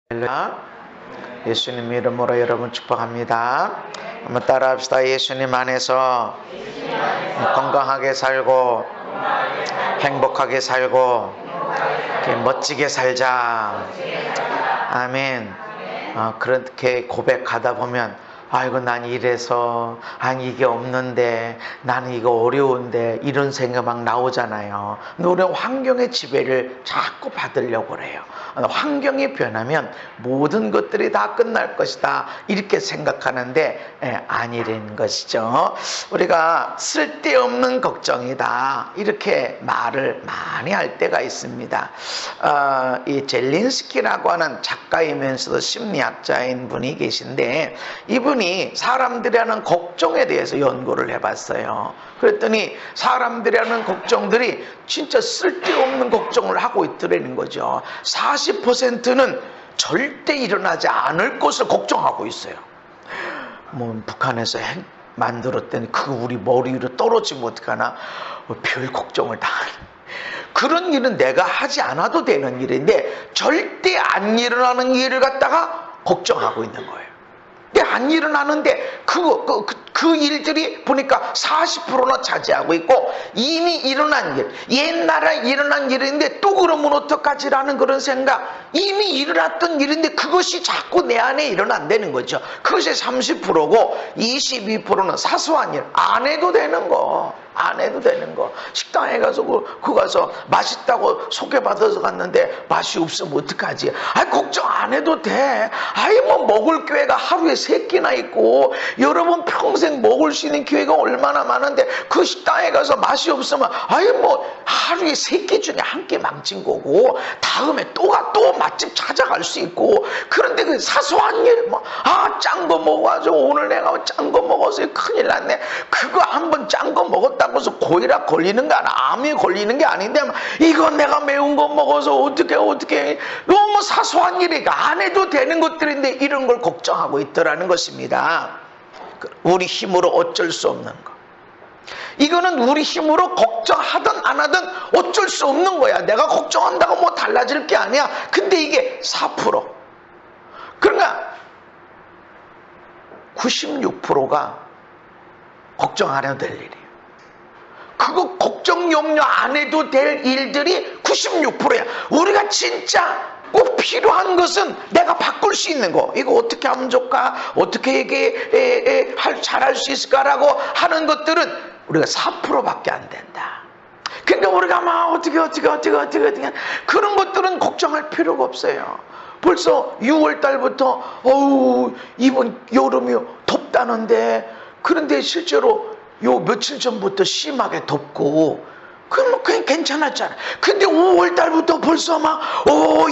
할렐루야. 예수님 이름으로 여러분 축복합니다. 한번 따라합시다. 예수님 안에서 건강하게 살고 행복하게 살고 멋지게 살자. 아멘. 그렇게 고백하다 보면 아이고 난 이래서 아니 이게 없는데 나는 이거 어려운데 이런 생각 막 나오잖아요. 근데 우리는 환경의 지배를 자꾸 받으려고 그래요. 환경이 변하면 모든 것들이 다 끝날 것이다 이렇게 생각하는데 아니라는 것이죠. 우리가 쓸데없는 걱정이다 이렇게 말을 많이 할 때가 있습니다. 이 젤린스키라고 하는 작가이면서도 심리학자인 분이 계신데 이분이 사람들이 하는 걱정에 대해서 연구를 해봤어요. 그랬더니 사람들이 하는 걱정들이 진짜 쓸데없는 걱정을 하고 있더라는 거죠. 40%는 절대 일어나지 않을 것을 걱정하고 있어요. 뭐 북한에서 핵 만들었더니 그거 우리 머리 위로 떨어지면 어떡하나, 별 걱정을 다 하는. 그런 일은 내가 하지 않아도 되는 일인데 절대 안 일어나는 일을 갖다가 걱정하고 있는 거예요. 근데 안 일어나는데 그 일들이 보니까 40%나 차지하고 있고, 이미 일어난 일, 옛날에 일어난 일인데 또 그러면 어떡하지라는 그런 생각, 이미 일어났던 일인데 그것이 자꾸 내 안에 일어난다는 거죠. 그것이 30%고 22%는 사소한 일, 안 해도 되는 거. 안 해도 되는 거. 식당에 가서 그 가서 맛있다고 소개받아서 갔는데 맛이 없으면 어떡하지? 걱정 안 해도 돼. 뭐 먹을 기회가 하루에 3끼나 있고 여러분 평생 먹을 수 있는 기회가 얼마나 많은데 그 식당에 가서 맛이 없으면 뭐 하루에 3끼 중에 1끼 망친 거고 다음에 또 맛집 찾아갈 수 있고. 그런데 그 사소한 일 짠 거 먹어가지고 오늘 내가 짠 거 먹어서 큰일 났네. 그거 한번 짠 거 먹었다 그래서 고혈압 걸리는 게 아니라 암이 걸리는 게 아닌데 이거 내가 매운 거 먹어서 어떻게 너무 사소한 일이니까 안 해도 되는 것들인데 이런 걸 걱정하고 있더라는 것입니다. 우리 힘으로 어쩔 수 없는 거. 이거는 우리 힘으로 걱정하든 안 하든 어쩔 수 없는 거야. 내가 걱정한다고 뭐 달라질 게 아니야. 근데 이게 4%. 그러니까 96%가 걱정 안 해도 될 일이에요. 그거 걱정 염려 안 해도 될 일들이 96%야. 우리가 진짜 꼭 필요한 것은 내가 바꿀 수 있는 거. 이거 어떻게 하면 좋을까? 어떻게 이게 잘할 수 있을까라고 하는 것들은 우리가 4%밖에 안 된다. 그러니까 우리가 막 어떻게 그런 것들은 걱정할 필요가 없어요. 벌써 6월 달부터 이번 여름이 덥다는데, 그런데 실제로 요 며칠 전부터 심하게 덥고 그럼 뭐 그냥 괜찮았잖아. 근데 5월 달부터 벌써 막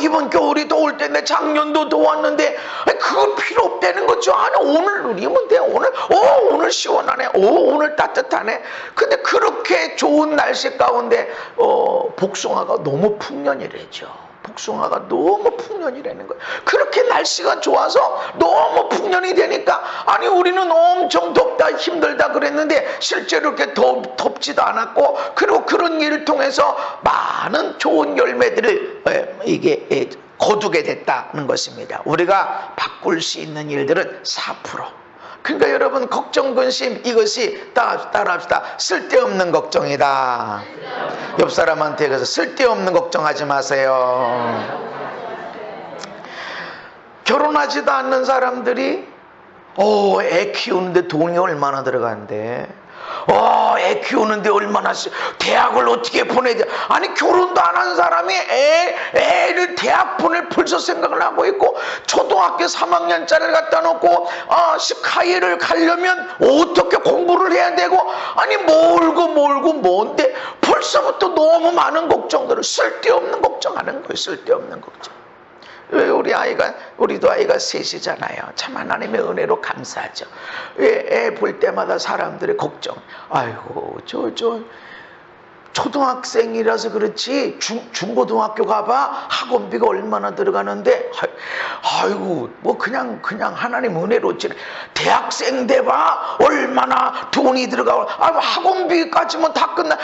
이번 겨울이 더울 텐데 작년도 더웠는데 그건 필요 없다는 거죠. 오늘 누리면 돼. 오늘 시원하네. 오늘 따뜻하네. 근데 그렇게 좋은 날씨 가운데 복숭아가 너무 풍년이래죠. 복숭아가 너무 풍년이라는 거예요. 그렇게 날씨가 좋아서 너무 풍년이 되니까 우리는 엄청 덥다 힘들다 그랬는데 실제로 그렇게 덥지도 않았고, 그리고 그런 일을 통해서 많은 좋은 열매들을 이게 거두게 됐다는 것입니다. 우리가 바꿀 수 있는 일들은 4%. 그러니까 여러분, 걱정, 근심, 이것이 따라합시다. 쓸데없는 걱정이다. 옆 사람한테 그래서 쓸데없는 걱정하지 마세요. 결혼하지도 않는 사람들이 애 키우는데 돈이 얼마나 들어가는데, 애 키우는데 얼마나 대학을 어떻게 보내야 돼? 결혼도 안 한 사람이 애를 대학 보낼 벌써 생각을 하고 있고, 초등학교 3학년짜리를 갖다 놓고 스카이를 가려면 어떻게 공부를 해야 되고, 몰고 뭔데 벌써부터 너무 많은 걱정들을, 쓸데없는 걱정하는 거예요. 쓸데없는 걱정. 왜 우리도 아이가 셋이잖아요. 참 하나님의 은혜로 감사하죠. 애 볼 때마다 사람들의 걱정. 아이고 초등학생이라서 그렇지 중고등학교 가봐 학원비가 얼마나 들어가는데 아이고 뭐 그냥 하나님 은혜로 지내. 대학생 돼봐 얼마나 돈이 들어가고 학원비까지면 다 끝나.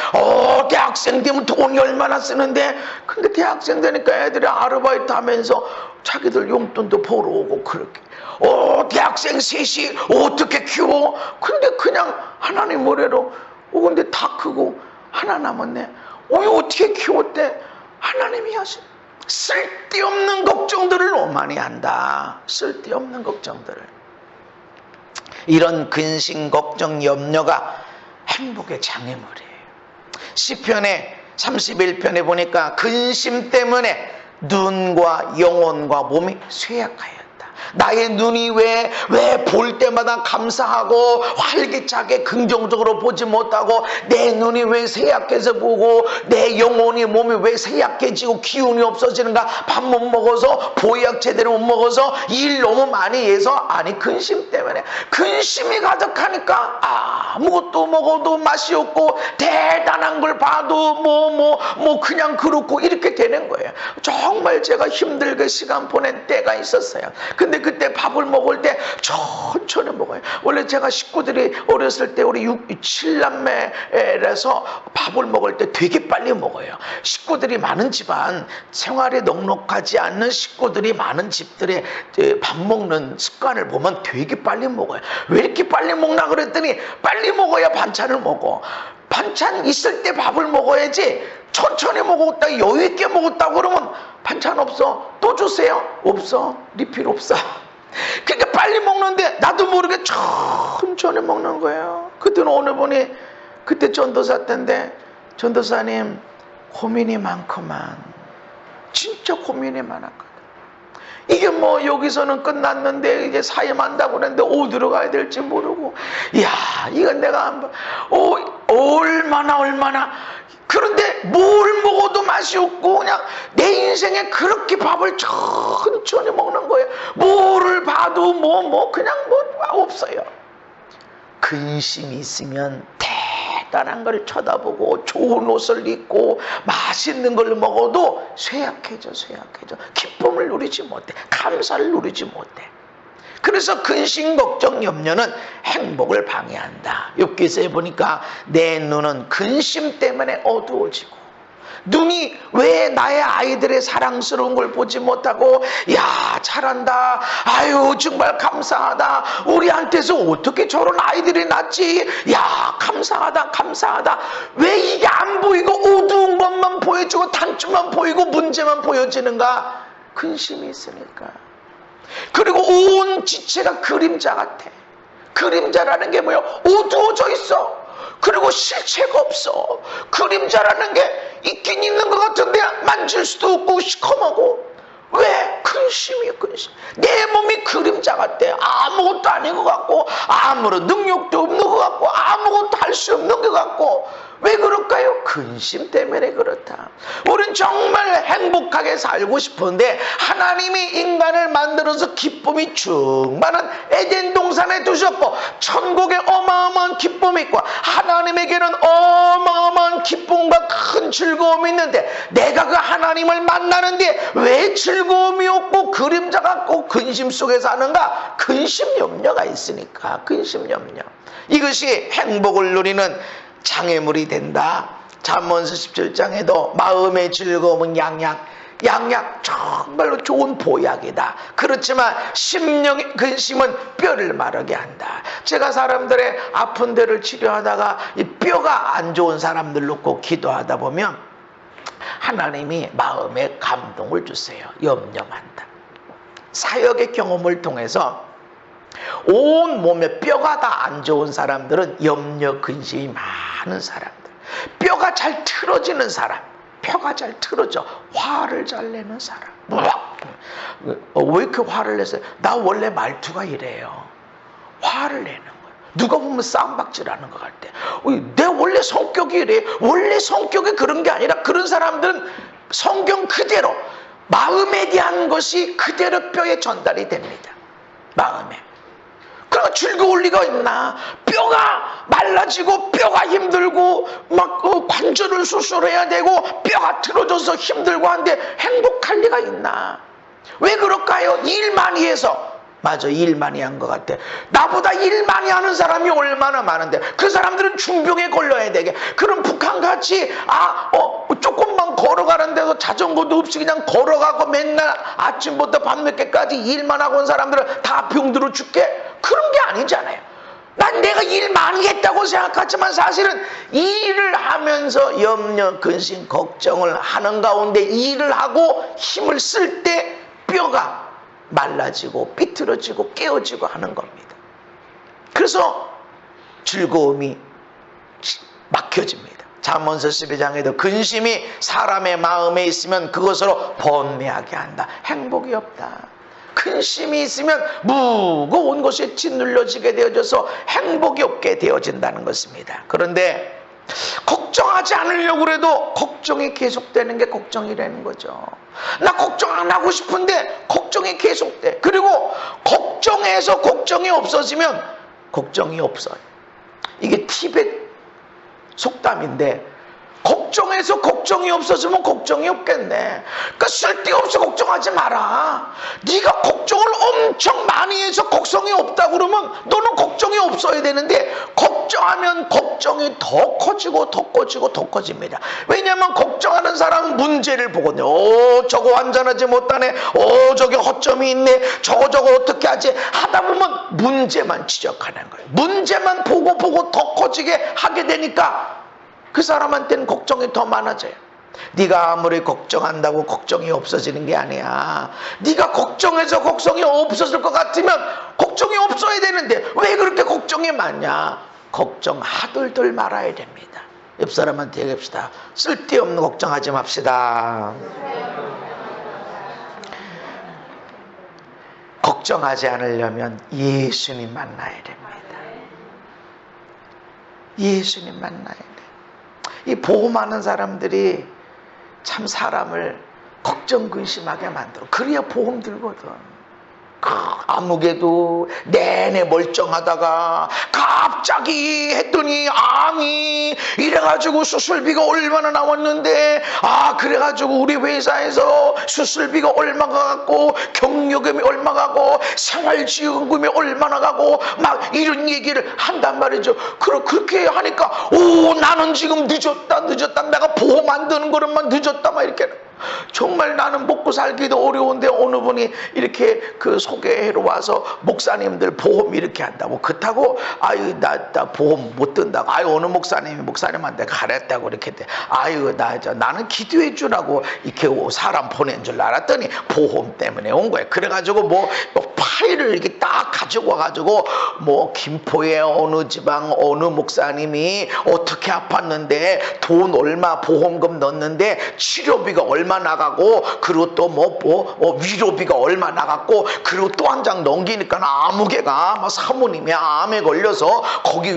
대학생 되면 돈이 얼마나 쓰는데. 근데 대학생 되니까 애들이 아르바이트 하면서 자기들 용돈도 벌어오고 그렇게. 대학생 셋이 어떻게 키워? 근데 그냥 하나님 은혜로 근데 다 크고 하나 남았네. 어떻게 키웠대? 하나님이 하신. 쓸데없는 걱정들을 너무 많이 한다. 쓸데없는 걱정들을. 이런 근심, 걱정, 염려가 행복의 장애물이에요. 시편에 31편에 보니까 근심 때문에 눈과 영혼과 몸이 쇠약하였다. 나의 눈이 왜 볼 때마다 감사하고 활기차게 긍정적으로 보지 못하고 내 눈이 왜 쇠약해서 보고 내 영혼이 몸이 왜 쇠약해지고 기운이 없어지는가. 밥 못 먹어서 보약 제대로 못 먹어서 일 너무 많이 해서. 아니 근심 때문에. 근심이 가득하니까 아무것도 먹어도 맛이 없고 대단한 걸 봐도 뭐 그냥 그렇고 이렇게 되는 거예요. 정말 제가 힘들게 시간 보낸 때가 있었어요. 근데 그때 밥을 먹을 때 천천히 먹어요. 원래 제가 식구들이 어렸을 때 우리 7남매라서 밥을 먹을 때 되게 빨리 먹어요. 식구들이 많은 집안, 생활에 넉넉하지 않는 식구들이 많은 집들의 밥 먹는 습관을 보면 되게 빨리 먹어요. 왜 이렇게 빨리 먹나 그랬더니 빨리 먹어야 반찬을 먹어. 반찬 있을 때 밥을 먹어야지. 천천히 먹었다 여유 있게 먹었다 그러면 반찬 없어. 또 주세요. 없어. 리필 없어. 그러니까 빨리 먹는데 나도 모르게 천천히 먹는 거예요. 그때는 어느 분이 그때 전도사 때인데 전도사님 고민이 많구만. 진짜 고민이 많았거든. 이게 뭐 여기서는 끝났는데 이제 사임한다고 그랬는데 어디로 가야 될지 모르고. 이건 내가 얼마나 그런데 뭘 먹어도 맛이 없고 그냥 내 인생에 그렇게 밥을 천천히 먹는 거예요. 뭐를 봐도 그냥 없어요. 근심이 있으면 대단한 걸 쳐다보고 좋은 옷을 입고 맛있는 걸 먹어도 쇠약해져. 기쁨을 누리지 못해. 감사를 누리지 못해. 그래서 근심, 걱정, 염려는 행복을 방해한다. 욥기서에 보니까 내 눈은 근심 때문에 어두워지고 눈이 왜 나의 아이들의 사랑스러운 걸 보지 못하고 잘한다. 아유 정말 감사하다. 우리한테서 어떻게 저런 아이들이 낳지. 감사하다. 왜 이게 안 보이고 어두운 것만 보여주고 단점만 보이고 문제만 보여지는가. 근심이 있으니까. 그리고 온 지체가 그림자 같아. 그림자라는 게 뭐야? 어두워져 있어. 그리고 실체가 없어. 그림자라는 게 있긴 있는 것 같은데 만질 수도 없고 시커멓고. 왜? 근심. 내 몸이 그림자 같아. 아무것도 아닌 것 같고 아무런 능력도 없는 것 같고 아무것도 할 수 없는 것 같고. 왜 그럴까요? 근심 때문에 그렇다. 우린 정말 행복하게 살고 싶은데 하나님이 인간을 만들어서 기쁨이 충만한 에덴 동산에 두셨고 천국에 어마어마한 기쁨이 있고 하나님에게는 어마어마한 기쁨과 큰 즐거움이 있는데 내가 그 하나님을 만나는데 왜 즐거움이 없고 그림자 같고 근심 속에 사는가? 근심 염려가 있으니까. 근심 염려. 이것이 행복을 누리는 장애물이 된다. 잠언서 17장에도 마음의 즐거움은 양약 정말로 좋은 보약이다. 그렇지만 심령의 근심은 뼈를 마르게 한다. 제가 사람들의 아픈 데를 치료하다가 이 뼈가 안 좋은 사람들 놓고 기도하다 보면 하나님이 마음에 감동을 주세요. 염려한다. 사역의 경험을 통해서 온 몸에 뼈가 다 안 좋은 사람들은 염려, 근심이 많은 사람들. 뼈가 잘 틀어지는 사람. 뼈가 잘 틀어져. 화를 잘 내는 사람. 왜 이렇게 화를 냈어요? 나 원래 말투가 이래요. 화를 내는 거예요. 누가 보면 쌈박질하는 것 같아. 내 원래 성격이 이래. 원래 성격이 그런 게 아니라 그런 사람들은 성경 그대로 마음에 대한 것이 그대로 뼈에 전달이 됩니다. 마음에. 그리고 즐거울 리가 있나? 뼈가 말라지고 뼈가 힘들고 막 관절을 수술해야 되고 뼈가 틀어져서 힘들고 한데 행복할 리가 있나? 왜 그럴까요? 일 많이 해서. 맞아, 일 많이 한 것 같아. 나보다 일 많이 하는 사람이 얼마나 많은데 그 사람들은 중병에 걸려야 되게. 그럼 북한같이 조금만 걸어가는데도 자전거도 없이 그냥 걸어가고 맨날 아침부터 밤늦게까지 일만 하고 온 사람들은 다 병들어 죽게? 그런 게 아니잖아요. 난 내가 일 많이 했다고 생각하지만 사실은 일을 하면서 염려, 근심, 걱정을 하는 가운데 일을 하고 힘을 쓸 때 뼈가 말라지고 삐뚤어지고 깨어지고 하는 겁니다. 그래서 즐거움이 막혀집니다. 잠언서 12장에도 근심이 사람의 마음에 있으면 그것으로 번뇌하게 한다. 행복이 없다. 근심이 있으면 무거운 것이 짓눌려지게 되어져서 행복이 없게 되어진다는 것입니다. 그런데 걱정하지 않으려고 해도 걱정이 계속되는 게 걱정이라는 거죠. 나 걱정 안 하고 싶은데 걱정이 계속돼. 그리고 걱정해서 걱정이 없어지면 걱정이 없어요. 이게 티벳 속담인데 걱정해서 걱정이 없어지면 걱정이 없겠네. 그러니까 쓸데없이 걱정하지 마라. 네가 걱정을 엄청 많이 해서 걱정이 없다 그러면 너는 걱정이 없어야 되는데 걱정하면 걱정이 더 커지고 더 커지고 더 커집니다. 왜냐하면 걱정하는 사람은 문제를 보거든요. 저거 완전하지 못하네. 저기 허점이 있네. 저거 어떻게 하지? 하다 보면 문제만 지적하는 거예요. 문제만 보고 더 커지게 하게 되니까 그 사람한테는 걱정이 더 많아져요. 네가 아무리 걱정한다고 걱정이 없어지는 게 아니야. 네가 걱정해서 걱정이 없어질 것 같으면 걱정이 없어야 되는데 왜 그렇게 걱정이 많냐? 걱정하들들 말아야 됩니다. 옆 사람한테 얘기합시다. 쓸데없는 걱정하지 맙시다. 걱정하지 않으려면 예수님 만나야 됩니다. 예수님 만나야 돼. 이 보험하는 사람들이 참 사람을 걱정 근심하게 만들어. 그래야 보험 들거든. 아무개도 내내 멀쩡하다가 갑자기 했더니 암이 이래가지고 수술비가 얼마나 나왔는데 그래가지고 우리 회사에서 수술비가 얼마가 가고 경력금이 얼마 가고 생활지원금이 얼마나 가고 막 이런 얘기를 한단 말이죠. 그렇게 하니까 나는 지금 늦었다 내가 보험 안 드는 거는만 늦었다 막 이렇게. 정말 나는 먹고 살기도 어려운데 어느 분이 이렇게 그 소개로 와서 목사님들 보험 이렇게 한다고 그렇다고 나 보험 못 든다고 어느 목사님한테 가랬다고 이렇게 돼. 나는 기도해 주라고 이렇게 사람 보낸 줄 알았더니 보험 때문에 온 거야. 그래가지고 뭐 파일을 이렇게 딱 가지고 와가지고 뭐 김포의 어느 지방 어느 목사님이 어떻게 아팠는데 돈 얼마 보험금 넣었는데 치료비가 얼마 나가고 그리고 또 위로비가 얼마 나갔고 그리고 또 한 장 넘기니까 아무개가 막 사모님이 암에 걸려서 거기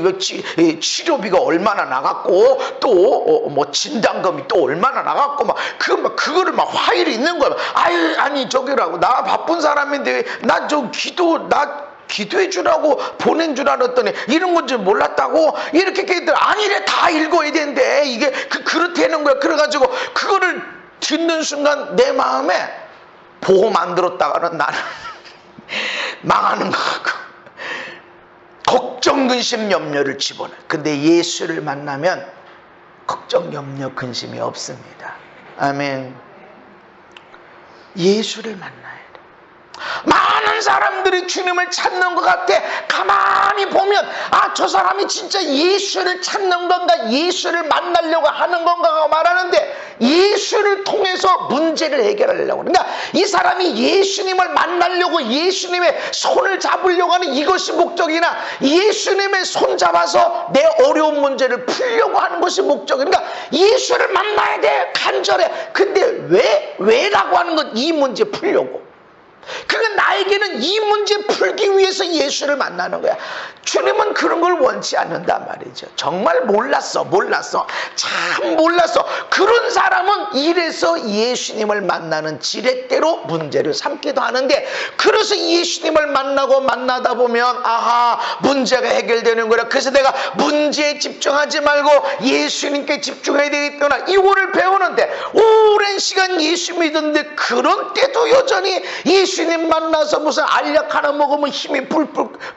치료비가 얼마나 나갔고 또 진단금이 또 얼마나 나갔고 그거를 막 화일이 있는 거야. 아니 저기라고 나 바쁜 사람인데 나 기도해 주라고 보낸 줄 알았더니 이런 건지 몰랐다고 이렇게 걔들 아니래 다 읽어야 되는데 이게 그렇다는 거야. 그래가지고 그거를 듣는 순간 내 마음에 보험 안 들었다가는 나는 망하는 거 같고 걱정 근심 염려를 집어넣어. 근데 예수를 만나면 걱정 염려 근심이 없습니다. 아멘. 예수를 만나야 돼. 많은 사람들이 주님을 찾는 것 같아. 가만히 보면 저 사람이 진짜 예수를 찾는 건가 예수를 만나려고 하는 건가가 말하는데 예수를 통해서 문제를 해결하려고. 그러니까 이 사람이 예수님을 만나려고 예수님의 손을 잡으려고 하는 이것이 목적이나 예수님의 손 잡아서 내 어려운 문제를 풀려고 하는 것이 목적이니까 그러니까 예수를 만나야 돼. 간절해. 근데 왜라고 하는 건 이 문제 풀려고. 그러니까 나에게는 이 문제 풀기 위해서 예수를 만나는 거야. 주님은 그런 걸 원치 않는단 말이죠. 정말 몰랐어. 참 몰랐어. 그런 사람은 이래서 예수님을 만나는 지렛대로 문제를 삼기도 하는데, 그래서 예수님을 만나다 보면 아하, 문제가 해결되는 거라. 그래서 내가 문제에 집중하지 말고 예수님께 집중해야 되겠구나, 이거를 배우는데, 오랜 시간 예수 믿었는데 그런 때도 여전히 예수님 만나서 무슨 알약 하나 먹으면 힘이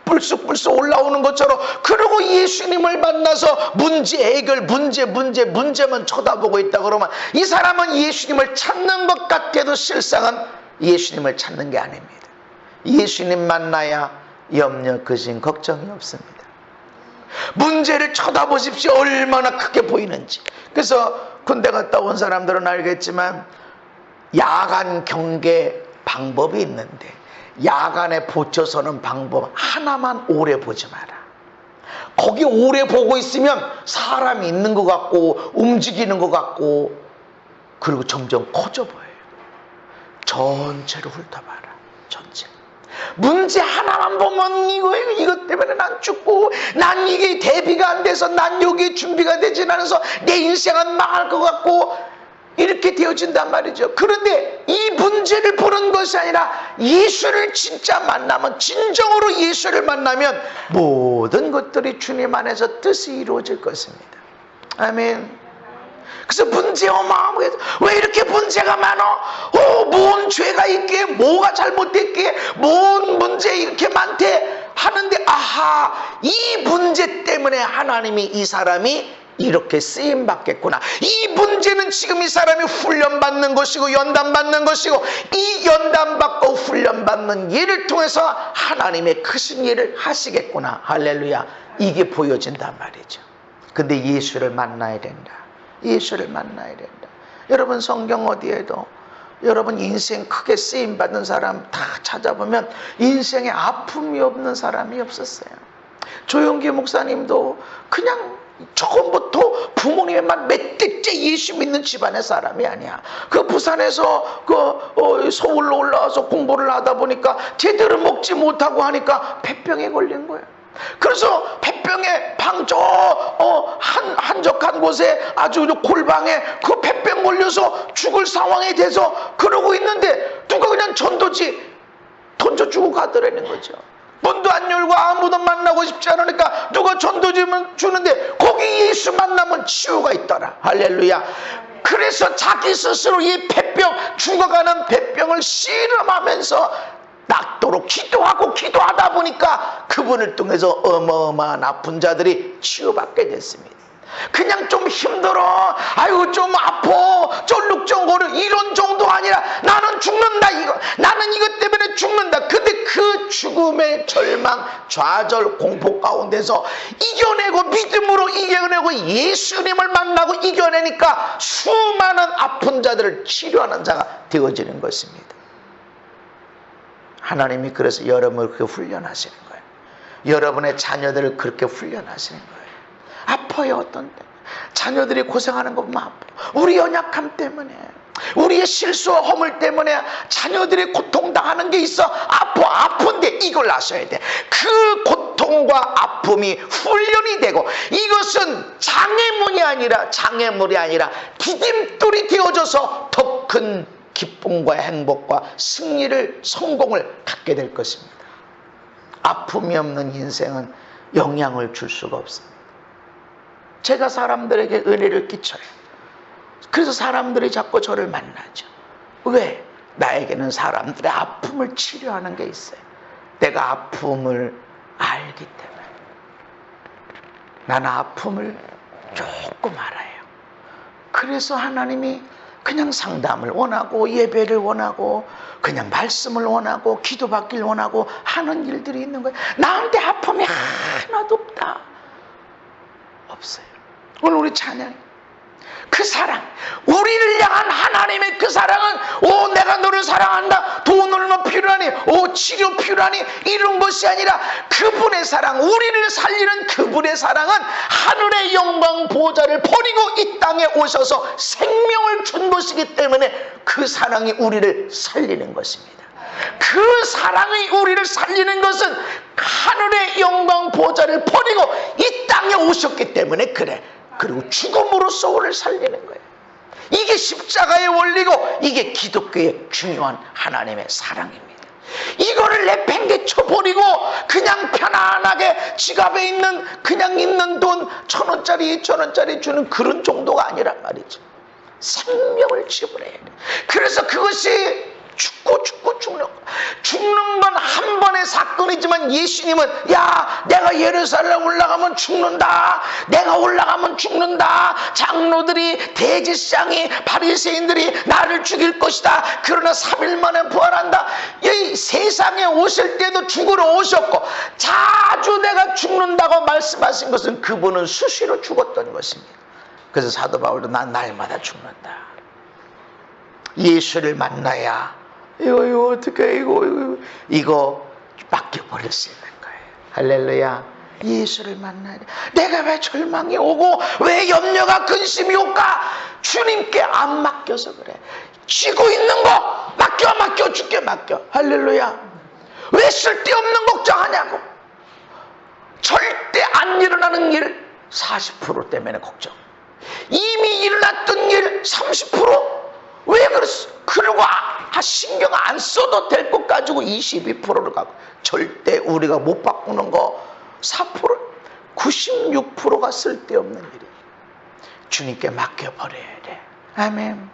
불쑥 올라오는 것처럼, 그리고 예수님을 만나서 문제 해결, 문제만 쳐다보고 있다 그러면 이 사람은 예수님을 찾는 것 같아도 실상은 예수님을 찾는 게 아닙니다. 예수님 만나야 염려, 근심, 걱정이 없습니다. 문제를 쳐다보십시오. 얼마나 크게 보이는지. 그래서 군대 갔다 온 사람들은 알겠지만 야간 경계 방법이 있는데, 야간에 보초서는 방법 하나만 오래 보지 마라. 거기 오래 보고 있으면 사람이 있는 것 같고 움직이는 것 같고, 그리고 점점 커져 보여요. 전체를 훑어봐라. 전체. 문제 하나만 보면 이것 때문에 난 죽고, 난 이게 대비가 안 돼서, 난 여기에 준비가 되지 않아서 내 인생은 망할 것 같고, 이렇게 되어진단 말이죠. 그런데 이 문제를 보는 것이 아니라 예수를 진짜 만나면, 진정으로 예수를 만나면 모든 것들이 주님 안에서 뜻이 이루어질 것입니다. 아멘. 그래서 문제 어마어마해. 왜 이렇게 문제가 많아? 뭔 죄가 있기에, 뭐가 잘못됐기에, 뭔 문제 이렇게 많대 하는데, 아하, 이 문제 때문에 하나님이 이 사람이 이렇게 쓰임받겠구나. 이 문제는 지금 이 사람이 훈련받는 것이고 연단받는 것이고, 이 연단받고 훈련받는 일을 통해서 하나님의 크신 일을 하시겠구나. 할렐루야. 이게 보여진단 말이죠. 근데 예수를 만나야 된다. 예수를 만나야 된다. 여러분, 성경 어디에도 여러분 인생 크게 쓰임받는 사람 다 찾아보면 인생에 아픔이 없는 사람이 없었어요. 조용기 목사님도 그냥 처음부터 부모님만 몇 대째 예수 믿는 집안의 사람이 아니야. 그 부산에서 서울로 올라와서 공부를 하다 보니까 제대로 먹지 못하고 하니까 폐병에 걸린 거야. 그래서 폐병에 한적한 곳에 아주 골방에 그 폐병 걸려서 죽을 상황이 돼서 그러고 있는데, 누가 그냥 전도지 던져주고 가더라는 거죠. 문도 안 열고 아무도 만나고 싶지 않으니까 누가 전도지면 주는데, 거기 예수 만나면 치유가 있더라. 할렐루야. 그래서 자기 스스로 이 폐병, 죽어가는 폐병을 씨름하면서 낫도록 기도하다 보니까 그분을 통해서 어마어마한 아픈 자들이 치유받게 됐습니다. 그냥 좀 힘들어, 아이고 좀 아파, 쫄룩쫄거려, 이런 정도 아니라 나는 죽는다, 나는 이것 때문에 죽는다. 근데 그 죽음의 절망, 좌절, 공포 가운데서 이겨내고, 믿음으로 이겨내고 예수님을 만나고 이겨내니까 수많은 아픈 자들을 치료하는 자가 되어지는 것입니다. 하나님이 그래서 여러분을 그렇게 훈련하시는 거예요. 여러분의 자녀들을 그렇게 훈련하시는 거예요. 아파요. 어떤 때 자녀들이 고생하는 거 보면 아파. 우리 연약함 때문에, 우리의 실수와 허물 때문에 자녀들이 고통당하는 게 있어. 아픈데 이걸 아셔야 돼. 그 고통과 아픔이 훈련이 되고, 이것은 장애물이 아니라 디딤돌이 되어져서 더 큰 기쁨과 행복과 승리를, 성공을 갖게 될 것입니다. 아픔이 없는 인생은 영향을 줄 수가 없습니다. 제가 사람들에게 은혜를 끼쳐요. 그래서 사람들이 자꾸 저를 만나죠. 왜? 나에게는 사람들의 아픔을 치료하는 게 있어요. 내가 아픔을 알기 때문에. 나는 아픔을 조금 알아요. 그래서 하나님이 그냥 상담을 원하고, 예배를 원하고, 그냥 말씀을 원하고, 기도받기를 원하고 하는 일들이 있는 거예요. 나한테 아픔이 하나도 없다. 없어요. 오늘 우리 찬양, 그 사랑, 우리를 향한 하나님의 그 사랑은 내가 너를 사랑한다, 돈 얼마 필요하니, 치료 필요하니, 이런 것이 아니라 그분의 사랑, 우리를 살리는 그분의 사랑은 하늘의 영광 보좌를 버리고 이 땅에 오셔서 생명을 준 것이기 때문에 그 사랑이 우리를 살리는 것입니다. 그 사랑이 우리를 살리는 것은 하늘의 영광 보좌를 버리고 이 땅에 오셨기 때문에 그래. 그리고 죽음으로써 우리를 살리는 거예요. 이게 십자가의 원리고 이게 기독교의 중요한 하나님의 사랑입니다. 이거를 내팽개쳐 버리고 그냥 편안하게 지갑에 있는 그냥 있는 돈 1,000원짜리 2,000원짜리 주는 그런 정도가 아니란 말이죠. 생명을 지불해야 돼. 그래서 그것이 죽고 죽는 건 한 번의 사건이지만 예수님은 야 내가 예루살렘 올라가면 죽는다, 내가 올라가면 죽는다, 장로들이 대제사장이 바리새인들이 나를 죽일 것이다, 그러나 3일 만에 부활한다. 이 세상에 오실 때도 죽으러 오셨고 자주 내가 죽는다고 말씀하신 것은 그분은 수시로 죽었던 것입니다. 그래서 사도 바울도 난 날마다 죽는다. 예수를 만나야 이거 어떻게 이거 맡겨버릴 수 있는 거예요. 할렐루야. 예수를 만나야 돼. 내가 왜 절망이 오고 왜 염려가 근심이 올까? 주님께 안 맡겨서 그래. 쥐고 있는 거 맡겨 죽게 맡겨. 할렐루야. 왜 쓸데없는 걱정하냐고. 절대 안 일어나는 일 40% 때문에 걱정. 이미 일어났던 일 30%? 왜 그랬어? 그리고 신경 안 써도 될 것 가지고 22%를 가고, 절대 우리가 못 바꾸는 거 4%, 96%가 쓸데없는 일이에요. 주님께 맡겨버려야 돼. 아멘.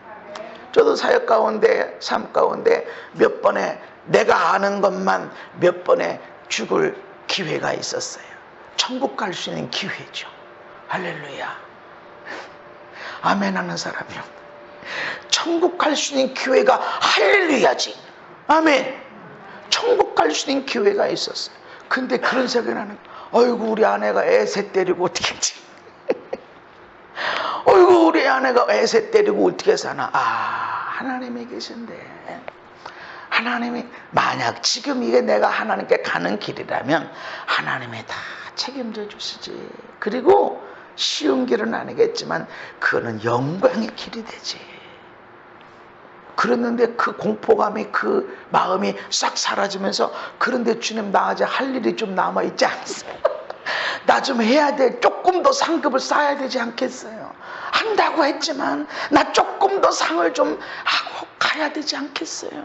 저도 사역 가운데, 삶 가운데 몇 번에 내가 아는 것만 몇 번에 죽을 기회가 있었어요. 천국 갈 수 있는 기회죠. 할렐루야. 아멘 하는 사람이요. 천국 갈 수 있는 기회가 할렐루야지. 아멘. 천국 갈 수 있는 기회가 있었어요. 근데 그런 생각이 나는 거예요. 어이구 우리 아내가 애새 때리고 어떻게 했지. 어이구 우리 아내가 애새 때리고 어떻게 사나. 하나님이 계신데, 하나님이 만약 지금 이게 내가 하나님께 가는 길이라면 하나님이 다 책임져 주시지. 그리고 쉬운 길은 아니겠지만 그거는 영광의 길이 되지. 그랬는데 그 공포감이, 그 마음이 싹 사라지면서, 그런데 주님 나 아직 할 일이 좀 남아있지 않습니까? 나 좀 해야 돼. 조금 더 상급을 쌓아야 되지 않겠어요? 한다고 했지만 나 조금 더 상을 좀 하고 가야 되지 않겠어요?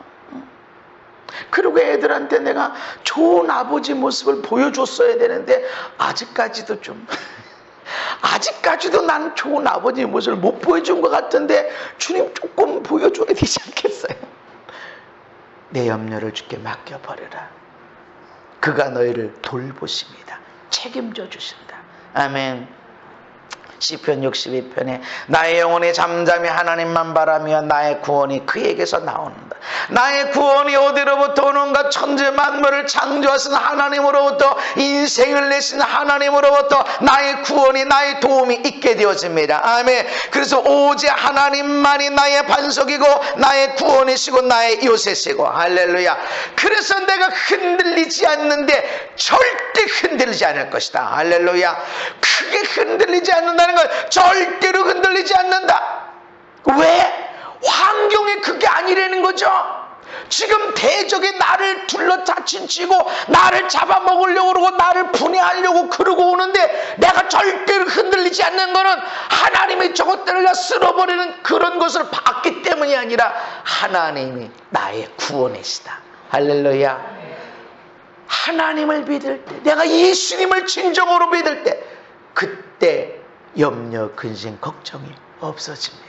그리고 애들한테 내가 좋은 아버지 모습을 보여줬어야 되는데 아직까지도 난 좋은 아버지 모습을 못 보여준 것 같은데 주님 조금 보여줘야 되지 않겠어요? 내 염려를 주께 맡겨버려라. 그가 너희를 돌보십니다. 책임져 주신다. 아멘. 시편 62편에 나의 영혼이 잠잠히 하나님만 바라며 나의 구원이 그에게서 나오는다. 나의 구원이 어디로부터 오는가? 천지 만물을 창조하신 하나님으로부터, 인생을 내신 하나님으로부터 나의 구원이, 나의 도움이 있게 되어집니다. 아멘. 그래서 오직 하나님만이 나의 반석이고 나의 구원이시고 나의 요새시고. 할렐루야. 그래서 내가 흔들리지 않는데 절대 흔들리지 않을 것이다. 할렐루야. 크게 흔들리지 않는다는 건 절대로 흔들리지 않는다. 왜? 환경이 그게 아니라는 거죠. 지금 대적이 나를 둘러차친치고 나를 잡아먹으려고 그러고 나를 분해하려고 그러고 오는데 내가 절대로 흔들리지 않는 거는 하나님이 저것들을 다 쓸어버리는 그런 것을 봤기 때문이 아니라 하나님이 나의 구원이시다. 할렐루야. 하나님을 믿을 때, 내가 예수님을 진정으로 믿을 때, 그때 염려, 근심, 걱정이 없어집니다.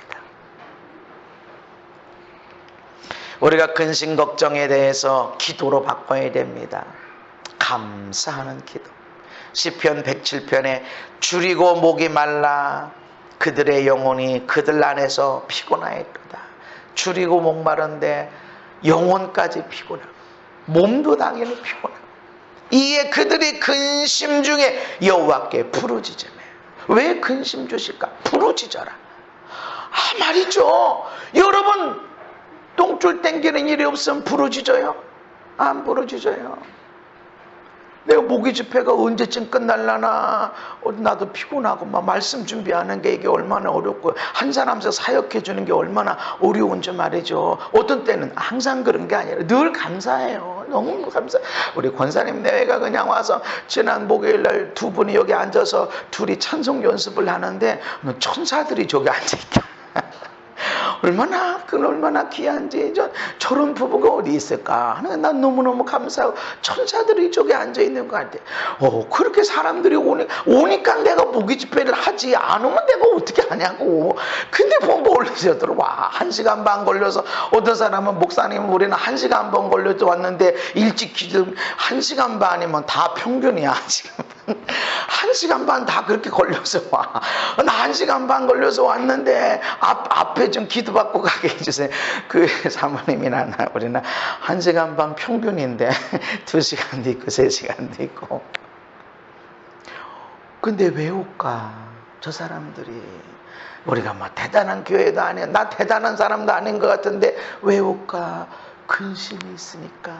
우리가 근심, 걱정에 대해서 기도로 바꿔야 됩니다. 감사하는 기도. 시편 107편에 줄이고 목이 말라 그들의 영혼이 그들 안에서 피곤하였도다. 줄이고 목마른데 영혼까지 피곤하고 몸도 당연히 피곤하고, 이에 그들이 근심 중에 여호와께 부르짖으며. 왜 근심 주실까? 부르짖어라. 말이죠. 여러분 똥줄 땡기는 일이 없으면 부르짖어요? 안 부르짖어요. 내가 모기 집회가 언제쯤 끝날라나, 나도 피곤하고 막 말씀 준비하는 게 이게 얼마나 어렵고 한 사람씩 사역해 주는 게 얼마나 어려운지 말이죠. 어떤 때는 항상 그런 게 아니라 늘 감사해요. 너무 감사. 우리 권사님 내외가 그냥 와서 지난 목요일 날 두 분이 여기 앉아서 둘이 찬송 연습을 하는데 천사들이 저기 앉아있다. 얼마나 귀한지. 저런 부부가 어디 있을까? 난 너무너무 감사하고 천사들이 저기 앉아있는 것 같아. 그렇게 사람들이 오니까 내가 모기 집회를 하지 않으면 내가 어떻게 하냐고. 근데 멀리서 들어와. 1시간 반 걸려서, 어떤 사람은 목사님 우리는 1시간 반 걸려서 왔는데 일찍 기도 1시간 반이면 다 평균이야 지금. 1시간 반 다 그렇게 걸려서 와. 나 1시간 반 걸려서 왔는데 앞에 좀 기도받고 가게 해주세요. 그 사모님이나 우리는 1시간 반 평균인데 2시간도 있고 3시간도 있고. 근데 왜 올까? 저 사람들이. 우리가 뭐 대단한 교회도 아니야. 나 대단한 사람도 아닌 것 같은데 왜 올까? 근심이 있으니까.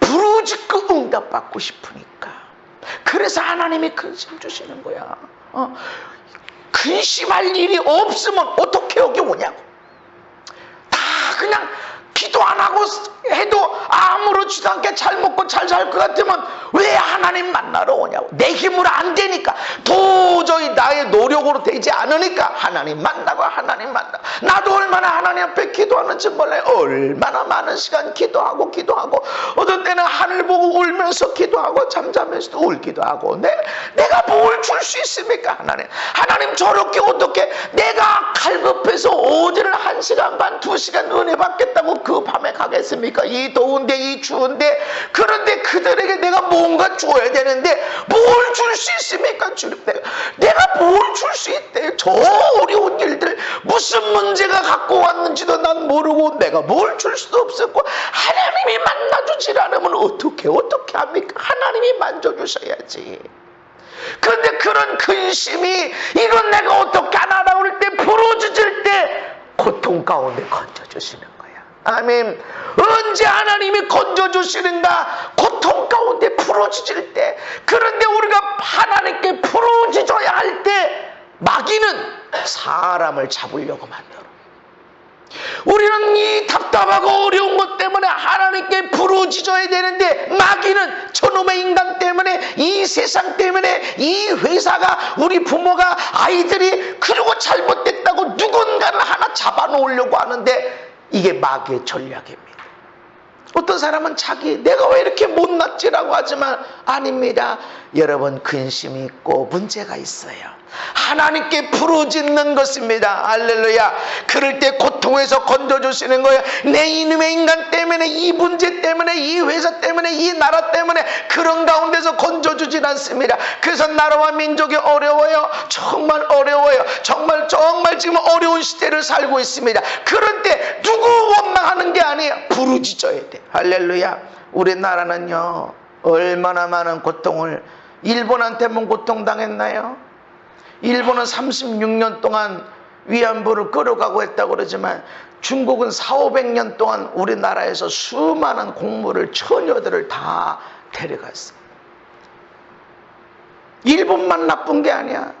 부르짖고 응답받고 싶으니까. 그래서 하나님이 근심 주시는 거야. 근심할 일이 없으면 어떻게 여기 오냐고. 다 그냥 기도 안 하고 해도 아무렇지도 않게 잘 먹고 잘 살 것 같으면 왜 하나님 만나러 오냐고. 내 힘으로 안 되니까, 도저히 나의 노력으로 되지 않으니까 하나님 만나고. 나도 얼마나 하나님 앞에 기도하는지 몰라요. 얼마나 많은 시간 기도하고 어떤 때는 하늘 보고 울면서 기도하고 잠자면서도 울기도 하고. 내가 뭘 줄 수 있습니까? 하나님 저렇게 어떻게 내가 갈급해서 어디를 1시간 반 2시간 은혜 받겠다고 그 밤에 가겠습니까? 이 더운데 이 추운데. 그런데 그들에게 내가 뭔가 줘야 되는데 뭘 줄 수 있습니까? 주님, 내가 뭘 줄 수 있대? 저 어려운 일들, 무슨 문제가 갖고 왔는지도 난 모르고 내가 뭘 줄 수도 없었고, 하나님이 만나주질 않으면 어떻게 합니까? 하나님이 만져주셔야지. 그런데 그런 근심이, 이건 내가 어떻게 하나라고 할 때, 부르짖을 때 고통 가운데 건져주시는 거야. 아멘. 언제 하나님이 건져주시는가? 고통 가운데 부르짖을 때. 그런데 우리가 하나님께 부르짖어야 할 때 마귀는 사람을 잡으려고 만들어. 우리는 이 답답하고 어려운 것 때문에 하나님께 부르짖어야 되는데, 마귀는 저놈의 인간 때문에, 이 세상 때문에, 이 회사가, 우리 부모가, 아이들이 그러고 잘못됐다고 누군가를 하나 잡아놓으려고 하는데, 이게 마귀의 전략입니다. 어떤 사람은 내가 왜 이렇게 못났지라고 하지만 아닙니다. 여러분, 근심이 있고 문제가 있어요. 하나님께 부르짖는 것입니다. 할렐루야. 그럴 때 고통에서 건져주시는 거예요. 내 이놈의 인간 때문에, 이 문제 때문에, 이 회사 때문에, 이 나라 때문에 그런 가운데서 건져주질 않습니다. 그래서 나라와 민족이 어려워요. 정말 어려워요. 정말 지금 어려운 시대를 살고 있습니다. 그런 때 누구 원망하는 게 아니에요. 부르짖어야 돼. 할렐루야. 우리나라는요, 얼마나 많은 고통을, 일본한테만 고통당했나요? 일본은 36년 동안 위안부를 끌어가고 했다고 그러지만, 중국은 400~500년 동안 우리나라에서 수많은 공무를, 처녀들을 다 데려갔어. 일본만 나쁜 게 아니야.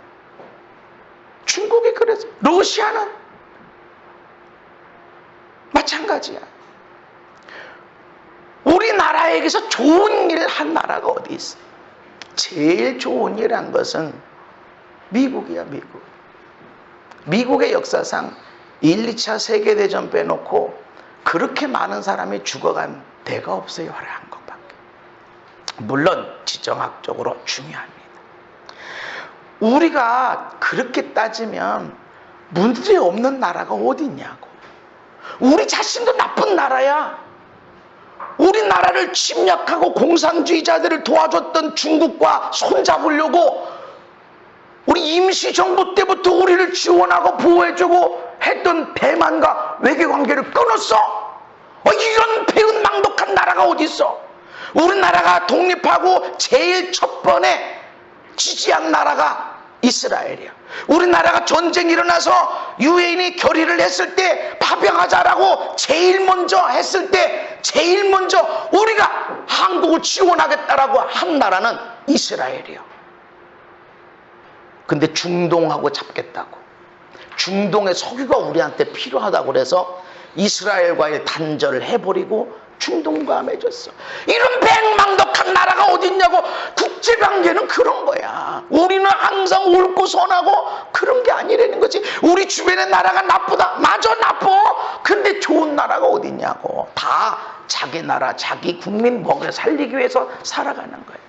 중국이 그래서. 러시아는 마찬가지야. 우리나라에게서 좋은 일을 한 나라가 어디 있어? 제일 좋은 일 한 것은 미국이야, 미국. 미국의 역사상 1, 2차 세계대전 빼놓고 그렇게 많은 사람이 죽어간 데가 없어요. 한국밖에. 물론 지정학적으로 중요합니다. 우리가 그렇게 따지면 문제 없는 나라가 어디 있냐고. 우리 자신도 나쁜 나라야. 우리나라를 침략하고 공산주의자들을 도와줬던 중국과 손잡으려고 우리 임시정부 때부터 우리를 지원하고 보호해주고 했던 대만과 외교관계를 끊었어. 이런 배은망덕한 나라가 어디 있어? 우리나라가 독립하고 제일 첫 번에 지지한 나라가 이스라엘이야. 우리나라가 전쟁이 일어나서 유엔이 결의를 했을 때 파병하자라고 제일 먼저 했을 때 제일 먼저 우리가 한국을 지원하겠다라고 한 나라는 이스라엘이야. 근데 중동하고 잡겠다고, 중동의 석유가 우리한테 필요하다고 그래서 이스라엘과의 단절을 해버리고 중동과 맺었어. 이런 백망덕한 나라가 어딨냐고. 국제관계는 그런 거야. 우리는 항상 옳고 선하고 그런 게 아니라는 거지. 우리 주변의 나라가 나쁘다. 맞아, 나빠. 근데 좋은 나라가 어딨냐고. 다 자기 나라, 자기 국민 먹여 살리기 위해서 살아가는 거예요.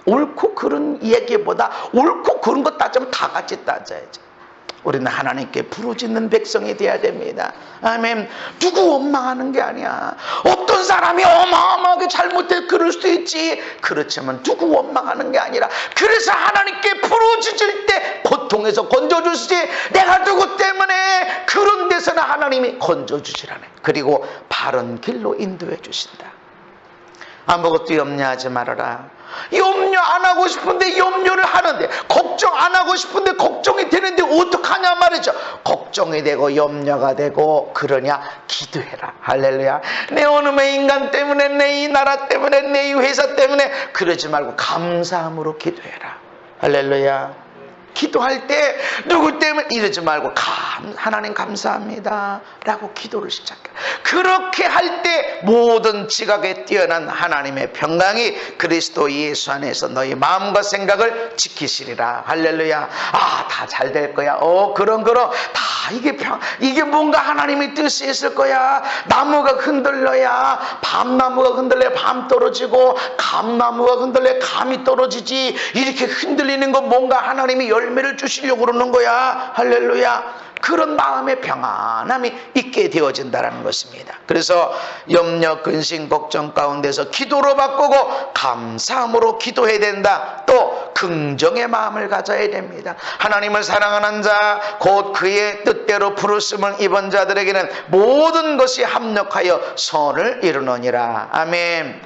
옳고 그른 얘기보다 옳고 그른 거 따지면 다 같이 따져야지. 우리는 하나님께 부르짖는 백성이 되어야 됩니다. 아멘. 누구 원망하는 게 아니야. 어떤 사람이 어마어마하게 잘못해 그럴 수도 있지. 그렇지만 누구 원망하는 게 아니라, 그래서 하나님께 부르짖을 때 고통에서 건져주시지. 내가 누구 때문에 그런 데서는 하나님이 건져주시라네. 그리고 바른 길로 인도해 주신다. 아무것도 염려하지 말아라. 염려 안 하고 싶은데 염려를 하는데, 걱정 안 하고 싶은데 걱정이 되는데 어떡하냐 말이죠. 걱정이 되고 염려가 되고 그러냐, 기도해라. 할렐루야. 내 어느의 인간 때문에, 내 이 나라 때문에, 내 이 회사 때문에 그러지 말고 감사함으로 기도해라. 할렐루야. 기도할 때 누구 때문에 이러지 말고 하나님 감사합니다 라고 기도를 시작해. 그렇게 할 때 모든 지각에 뛰어난 하나님의 평강이 그리스도 예수 안에서 너희 마음과 생각을 지키시리라. 할렐루야. 아, 다 잘 될 거야. 그럼 다 이게 뭔가 하나님의 뜻이 있을 거야. 나무가 흔들려야 밤나무가 흔들려야 밤 떨어지고, 감나무가 흔들려야 감이 떨어지지. 이렇게 흔들리는 건 뭔가 하나님이 열매를 주시려고 그러는 거야. 할렐루야. 그런 마음의 평안함이 있게 되어진다는 것입니다. 그래서 염려, 근심, 걱정 가운데서 기도로 바꾸고 감사함으로 기도해야 된다. 또 긍정의 마음을 가져야 됩니다. 하나님을 사랑하는 자, 곧 그의 뜻대로 부르심을 입은 자들에게는 모든 것이 합력하여 선을 이루느니라. 아멘.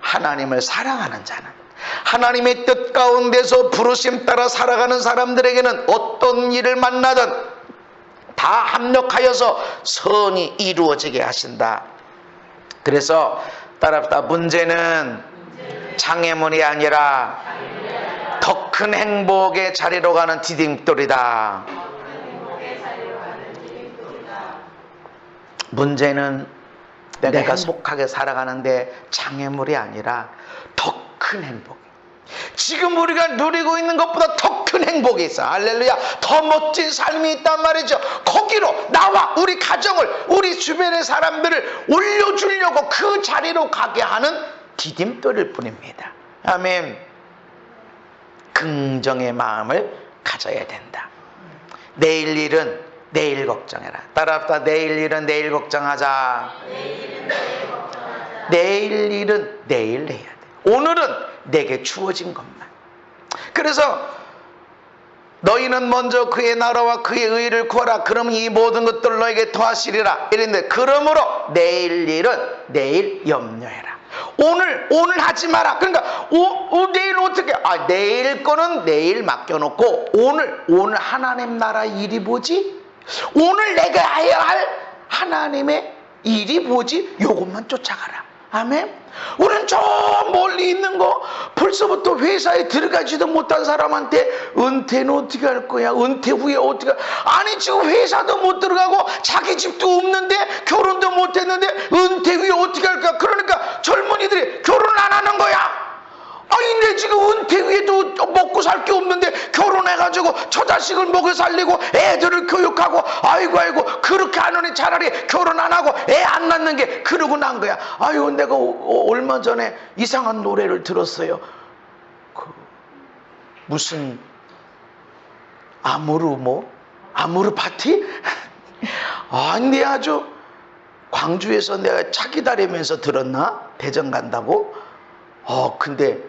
하나님을 사랑하는 자는, 하나님의 뜻 가운데서 부르심 따라 살아가는 사람들에게는 어떤 일을 만나든 다 합력하여서 선이 이루어지게 하신다. 그래서 따라합시다. 문제는 장애물이 아니라 더 큰 행복의 자리로 가는 디딤돌이다. 문제는 내가 행복하게 살아가는데 장애물이 아니라 더 큰 행복, 지금 우리가 누리고 있는 것보다 더 큰 행복이 있어. 할렐루야. 더 멋진 삶이 있단 말이죠. 거기로 나와 우리 가정을, 우리 주변의 사람들을 올려주려고 그 자리로 가게 하는 디딤돌일 뿐입니다. 아멘. 긍정의 마음을 가져야 된다. 내일 일은 내일 걱정해라. 따라합시다. 내일 일은 내일 걱정하자. 내일 일은 내일 해야 돼. 오늘은 내게 주어진 것만. 그래서 너희는 먼저 그의 나라와 그의 의를 구하라. 그럼 이 모든 것들 너에게 더하시리라. 이랬는데, 그러므로 내일 일은 내일 염려해라. 오늘 하지 마라. 그러니까 내일 어떻게? 내일 거는 내일 맡겨놓고 오늘 하나님 나라 일이 뭐지? 오늘 내가 해야 할 하나님의 일이 뭐지? 요것만 쫓아가라. 아멘. 우리는 저 멀리 있는 거, 벌써부터 회사에 들어가지도 못한 사람한테 은퇴는 어떻게 할 거야? 은퇴 후에 어떻게? 아니, 지금 회사도 못 들어가고 자기 집도 없는데 결혼도 못 했는데 은퇴 후에 어떻게 할까? 그러니까 젊은이들이 결혼 안 하는 거야. 아니, 내 지금 은퇴 후에도 먹고 살 게 없는데 결혼해가지고 처자식을 먹여 살리고 애들을 교육하고, 아이고 그렇게 하느니 차라리 결혼 안 하고 애 안 낳는 게 그러고 난 거야. 아유, 내가 얼마 전에 이상한 노래를 들었어요. 무슨 아모르 파티? 아니, 아주 광주에서 내가 차 기다리면서 들었나? 대전 간다고? 근데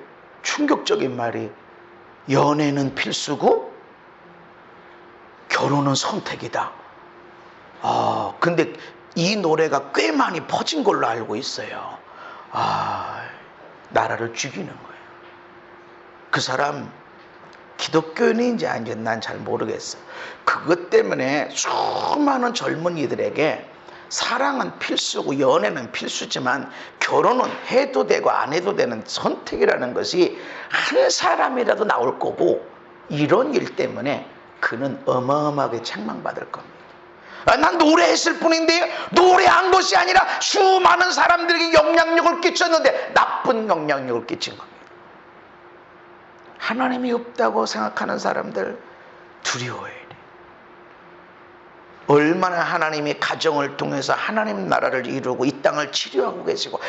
충격적인 말이, 연애는 필수고 결혼은 선택이다. 근데 이 노래가 꽤 많이 퍼진 걸로 알고 있어요. 나라를 죽이는 거예요. 그 사람 기독교인인지 아닌지 난 잘 모르겠어. 그것 때문에 수많은 젊은이들에게 사랑은 필수고 연애는 필수지만 결혼은 해도 되고 안 해도 되는 선택이라는 것이 한 사람이라도 나올 거고, 이런 일 때문에 그는 어마어마하게 책망받을 겁니다. 난 노래했을 뿐인데 노래한 것이 아니라 수많은 사람들에게 영향력을 끼쳤는데 나쁜 영향력을 끼친 겁니다. 하나님이 없다고 생각하는 사람들 두려워해야 돼. 얼마나 하나님이 가정을 통해서 하나님 나라를 이루고 이 땅을 치료하고 계시고,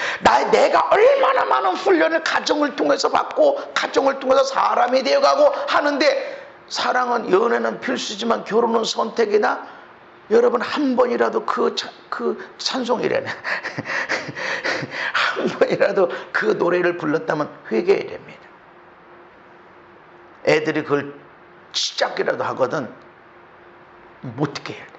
내가 얼마나 많은 훈련을 가정을 통해서 받고 가정을 통해서 사람이 되어가고 하는데, 사랑은 연애는 필수지만 결혼은 선택이다. 여러분 한 번이라도 그 찬송이라네 한 번이라도 그 노래를 불렀다면 회개해야 됩니다. 애들이 그걸 시작이라도 하거든 못 듣게 해야 돼.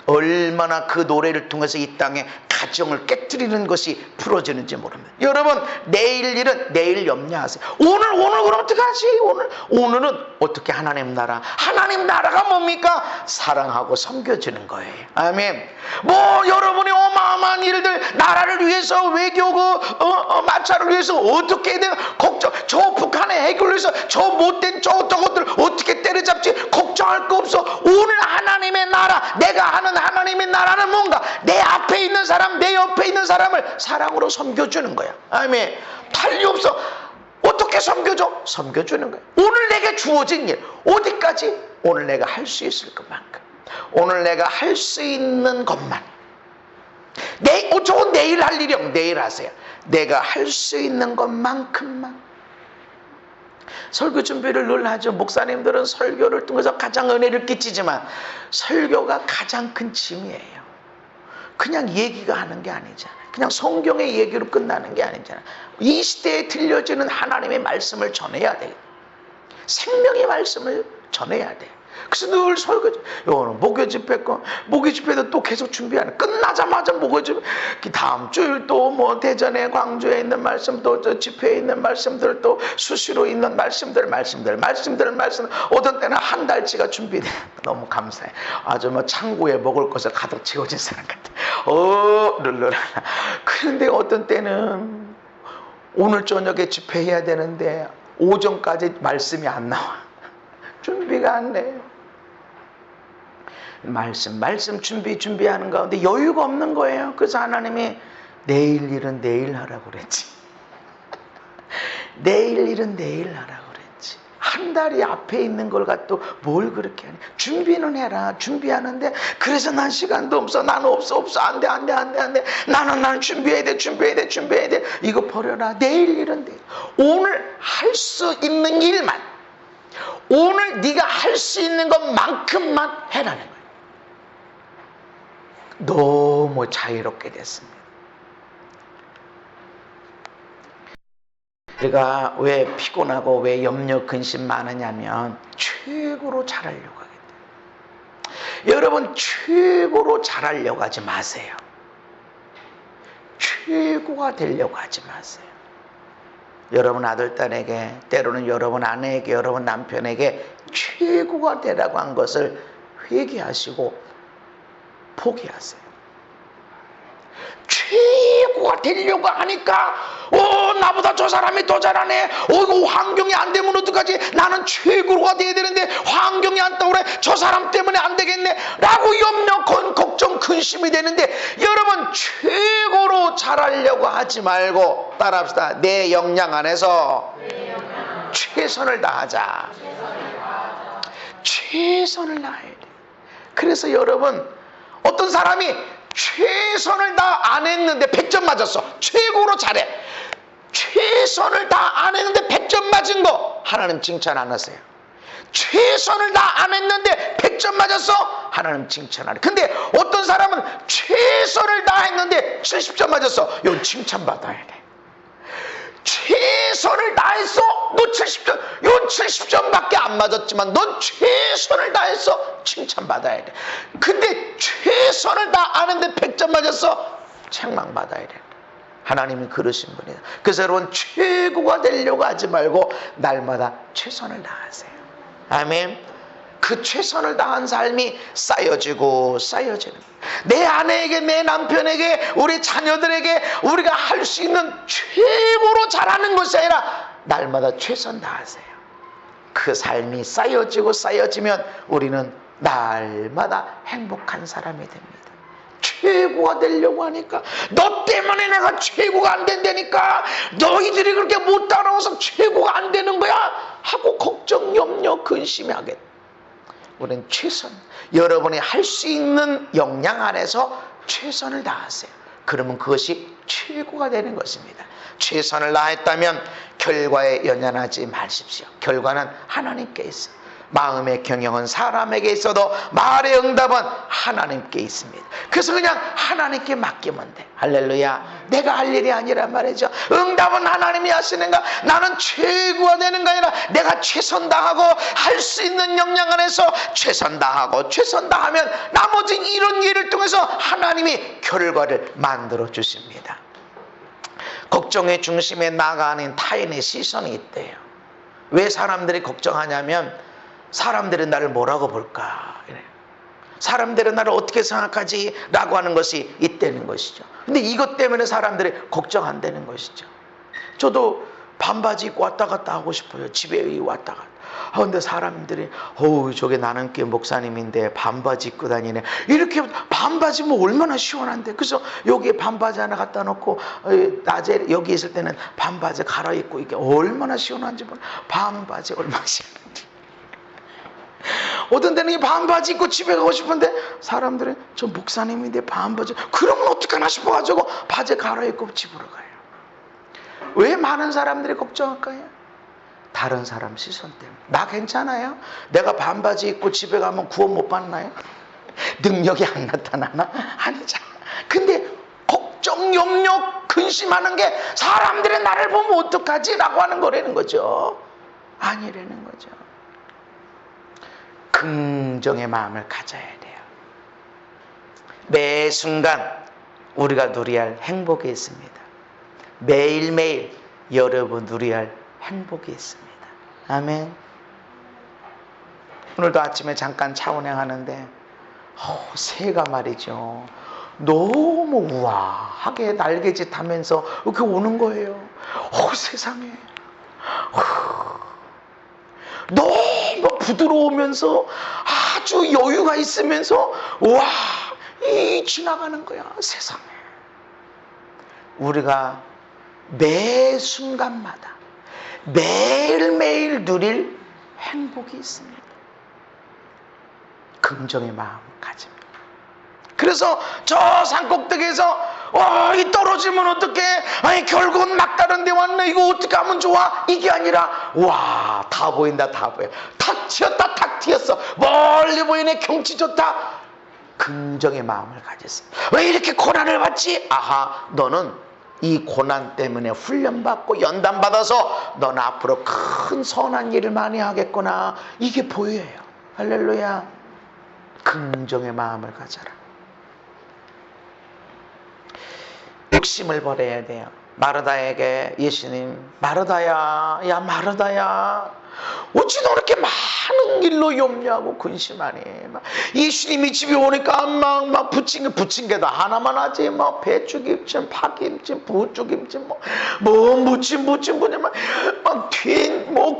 얼마나 그 노래를 통해서 이 땅에 가정을 깨뜨리는 것이 풀어지는지 모릅니다. 여러분 내일 일은 내일 염려하세요. 오늘 그럼 어떡하지? 오늘은 어떻게 하나님 나라가 뭡니까? 사랑하고 섬겨주는 거예요. 아멘. 여러분이 어마어마한 일들, 나라를 위해서 외교고 마차를 위해서 어떻게 해야 되나 걱정, 저 북한의 해결을 위해서 저 못된 저것들 어떻게 때려잡지 걱정할 거 없어. 오늘 하나님의 나라, 내가 하는 하나님의 나라는 뭔가? 내 앞에 있는 사람, 내 옆에 있는 사람을 사랑으로 섬겨주는 거야. 아멘. 탈리 없어. 어떻게 섬겨줘? 섬겨주는 거야. 오늘 내게 주어진 일 어디까지? 오늘 내가 할 수 있을 것만큼, 오늘 내가 할 수 있는 것만. 저건 내일 할 일이요. 내일 하세요. 내가 할 수 있는 것만큼만. 설교 준비를 늘 하죠. 목사님들은 설교를 통해서 가장 은혜를 끼치지만 설교가 가장 큰 짐이에요. 그냥 얘기가 하는 게 아니잖아요. 그냥 성경의 얘기로 끝나는 게 아니잖아요. 이 시대에 들려지는 하나님의 말씀을 전해야 돼요. 생명의 말씀을 전해야 돼요. 그래서 늘 설교, 목요 집회 목요 집회도 또 계속 준비하는, 끝나자마자 목요 집회, 다음 주일 또 대전에 광주에 있는 말씀, 또 집회에 있는 말씀들, 또 수시로 있는 말씀들, 어떤 때는 한 달치가 준비돼. 너무 감사해. 아주 창고에 먹을 것을 가득 채워진 사람 같아. 룰루랄라. 그런데 어떤 때는 오늘 저녁에 집회해야 되는데 오전까지 말씀이 안 나와. 준비가 안 돼요. 말씀 준비하는 가운데 여유가 없는 거예요. 그래서 하나님이 내일 일은 내일 하라고 그랬지. 내일 일은 내일 하라고 그랬지. 한 달이 앞에 있는 걸 갖고 뭘 그렇게 하냐. 준비는 해라. 준비하는데 그래서 난 시간도 없어. 나는 없어. 안 돼. 나는 준비해야 돼. 이거 버려라. 내일 일은 내일. 오늘 할 수 있는 일만, 오늘 네가 할 수 있는 것만큼만 해라는 거예요. 너무 자유롭게 됐습니다. 우리가 왜 피곤하고 왜 염려 근심 많으냐면 최고로 잘하려고 하기 때문에. 여러분 최고로 잘하려고 하지 마세요. 최고가 되려고 하지 마세요. 여러분 아들, 딸에게, 때로는 여러분 아내에게, 여러분 남편에게 최고가 되라고 한 것을 회개하시고 포기하세요. 최고가 되려고 하니까 나보다 저 사람이 더 잘하네. 이거 환경이 안 되면 어떡하지? 나는 최고가 돼야 되는데 환경이 안 떠오래. 저 사람 때문에 안 되겠네 라고 염려, 걱정, 근심이 되는데, 여러분 최고로 잘하려고 하지 말고 따라합시다. 내 역량 안에서 최선을 다하자. 최선을 다해야 돼. 그래서 여러분, 어떤 사람이 최선을 다 안 했는데 100점 맞았어. 최고로 잘해. 최선을 다 안 했는데 100점 맞은 거 하나님 칭찬 안 하세요. 최선을 다 안 했는데 100점 맞았어. 하나님 칭찬 안 해. 근데 어떤 사람은 최선을 다 했는데 70점 맞았어. 이건 칭찬 받아야 돼. 최선을 다했어. 너 70점, 이건 70점밖에 안 맞았지만 넌 최선을 다했어. 칭찬받아야 돼. 근데 최선을 다 안 했는데 100점 맞았어. 책망받아야 돼. 하나님이 그러신 분이다. 그래서 여러분 최고가 되려고 하지 말고 날마다 최선을 다하세요. 아멘. 그 최선을 다한 삶이 쌓여지고 쌓여지는 거예요. 내 아내에게, 내 남편에게, 우리 자녀들에게 우리가 할 수 있는 최고로 잘하는 것이 아니라 날마다 최선 다하세요. 그 삶이 쌓여지고 쌓여지면 우리는 날마다 행복한 사람이 됩니다. 최고가 되려고 하니까, 너 때문에 내가 최고가 안 된다니까, 너희들이 그렇게 못 따라와서 최고가 안 되는 거야 하고 걱정, 염려, 근심하게. 우리는 최선, 여러분이 할 수 있는 역량 안에서 최선을 다하세요. 그러면 그것이 최고가 되는 것입니다. 최선을 다했다면 결과에 연연하지 마십시오. 결과는 하나님께 있어요. 마음의 경영은 사람에게 있어도 말의 응답은 하나님께 있습니다. 그래서 그냥 하나님께 맡기면 돼. 할렐루야. 내가 할 일이 아니란 말이죠. 응답은 하나님이 하시는가? 나는 최고가 되는가 아니라 내가 최선 다하고 할 수 있는 역량 안에서 최선 다하고 최선 다하면 나머지 이런 일을 통해서 하나님이 결과를 만들어 주십니다. 걱정의 중심에 나가는 타인의 시선이 있대요. 왜 사람들이 걱정하냐면 사람들은 나를 뭐라고 볼까? 사람들은 나를 어떻게 생각하지? 라고 하는 것이 있다는 것이죠. 근데 이것 때문에 사람들이 걱정한다는 것이죠. 저도 반바지 입고 왔다 갔다 하고 싶어요. 집에 왔다 갔다. 근데 사람들이 저게 나는 꽤 목사님인데 반바지 입고 다니네. 이렇게 반바지 뭐 얼마나 시원한데. 그래서 여기에 반바지 하나 갖다 놓고 낮에 여기 있을 때는 반바지 갈아입고 이게 얼마나 시원한지 몰라. 반바지 얼마나 시원한지. 어떤 때는 이 반바지 입고 집에 가고 싶은데 사람들은 저 목사님인데 반바지, 그러면 어떡하나 싶어가지고 바지 갈아입고 집으로 가요. 왜 많은 사람들이 걱정할까요? 다른 사람 시선 때문에. 나 괜찮아요? 내가 반바지 입고 집에 가면 구원 못 받나요? 능력이 안 나타나나? 아니잖아. 근데 걱정, 염려, 근심하는 게 사람들이 나를 보면 어떡하지? 라고 하는 거라는 거죠. 아니라는 거죠. 긍정의 마음을 가져야 돼요. 매 순간 우리가 누려야 할 행복이 있습니다. 매일매일 여러분 누려야 할 행복이 있습니다. 아멘. 오늘도 아침에 잠깐 차 운행하는데 새가 말이죠, 너무 우아하게 날개짓 하면서 이렇게 오는 거예요. 세상에 너무 부드러우면서 아주 여유가 있으면서 지나가는 거야. 세상에 우리가 매 순간마다 매일매일 누릴 행복이 있습니다. 긍정의 마음을 가집니다. 그래서 저 산꼭대기에서 이 떨어지면 어떡해? 아니 결국은 막다른 데 왔네. 이거 어떻게 하면 좋아? 이게 아니라 다 보인다. 다 보여. 탁 튀었다. 탁 튀었어. 멀리 보이네. 경치 좋다. 긍정의 마음을 가졌어요. 왜 이렇게 고난을 받지? 너는 이 고난 때문에 훈련받고 연단받아서 넌 앞으로 큰 선한 일을 많이 하겠구나. 이게 보여요. 할렐루야. 긍정의 마음을 가져라. 욕심을 버려야 돼요. 마르다에게 예수님, 마르다야, 야 마르다야, 어찌 너 이렇게 많은 일로 염려하고 근심하니? 예수님이 집에 오니까 막 부친 게다 하나만 하지. 배추김치, 파김치, 부추김치, 무침, 막